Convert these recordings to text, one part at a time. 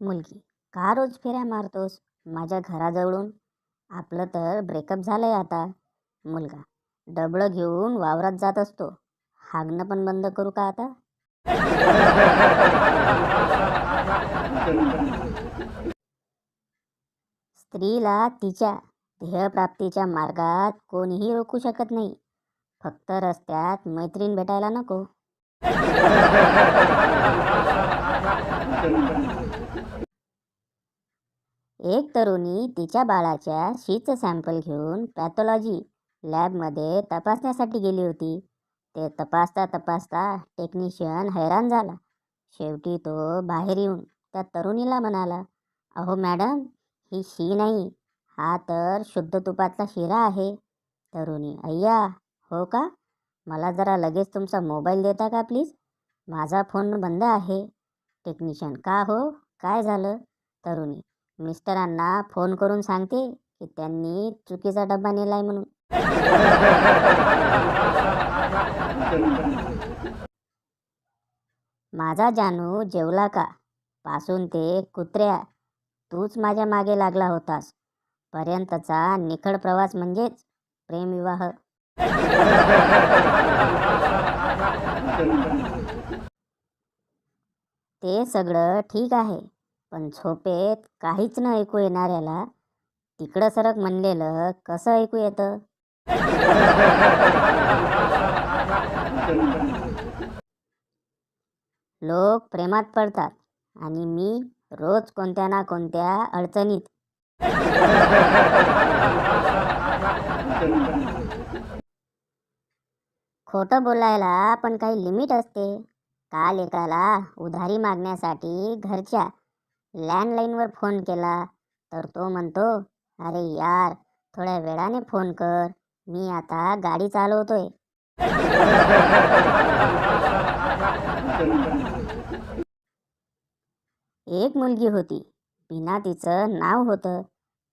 मुलगी, का रोज फेऱ्या मारतोस माझ्या घराजवळून? आपलं तर ब्रेकअप झालंय आता. मुलगा, डबळं घेऊन वावरात जात असतो. हागणं पण बंद करू का आता? स्त्रीला तिच्या ध्येयप्राप्तीच्या मार्गात कोणीही रोखू शकत नाही. फक्त रस्त्यात मैत्रीण भेटायला नको. एक तरुणी तिच्या बाळाच्या शीचं सॅम्पल घेऊन पॅथॉलॉजी लॅबमध्ये तपासण्यासाठी गेली होती. ते तपासता तपासता टेक्निशियन हैराण झाला. शेवटी तो बाहेर येऊन त्या तरुणीला म्हणाला, अहो मॅडम, ही शी नाही, हा तर शुद्ध तुपातला शिरा आहे. तरुणी, अय्या, हो का? मला जरा लगेच तुमचा मोबाईल देता का प्लीज? माझा फोन बंद आहे. टेक्निशियन, का हो, काय झालं? तरुणी, मिस्टरांना फोन करून सांगते की त्यांनी चुकीचा डब्बा नेलाय म्हणून. माझा जानू जेवला का पासून ते कुत्र्या तूच माझ्या मागे लागला होतास पर्यंतचा निखळ प्रवास म्हणजेच प्रेमविवाह. ते सगळं ठीक आहे, पण झोपेत काहीच न ऐकू येणाऱ्याला तिकडं सरक म्हणलेलं कसं ऐकू येतं? लोक प्रेमात पडतात आणि मी रोज कोणत्या ना कोणत्या अडचणीत. खोटं बोलायला पण काही लिमिट असते. काल एकाला उधारी मागण्यासाठी घरच्या लँडलाईनवर फोन केला तर तो म्हणतो, अरे यार, थोड्या वेळाने फोन कर, मी आता गाडी चालवतोय. एक मुलगी होती, बिना तिचं नाव होतं.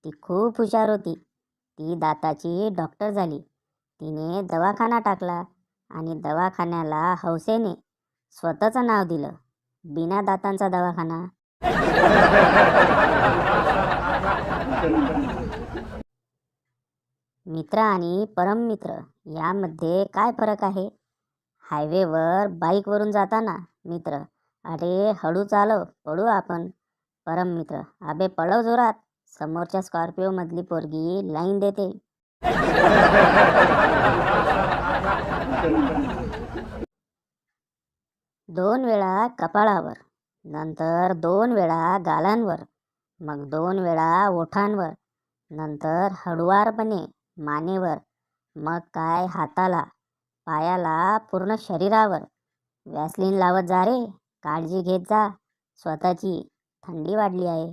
ती खूप हुशार होती. ती दाताची डॉक्टर झाली. तिने दवाखाना टाकला आणि दवाखान्याला हौसेने स्वतःचं नाव दिलं, बिना दातांचा दवाखाना. मित्र आणि परममित्र यामध्ये काय फरक आहे? हायवेवर बाईकवरून जाताना मित्र, अरे हळू चालव, पडू आपण. परममित्र, अबे पळव जोरात, समोरच्या स्कॉर्पिओ मधली पोरगी लाईन देते. दोन वेळा कपाळावर, नंतर दोन वेळा गालांवर, मग दोन वेळा ओठांवर, नंतर हळुवारपणे मानेवर, मग काय हाताला, पायाला, पूर्ण शरीरावर. वॅसलीन लावत जा रे, काळजी घेत जा स्वतःची, थंडी वाढली आहे.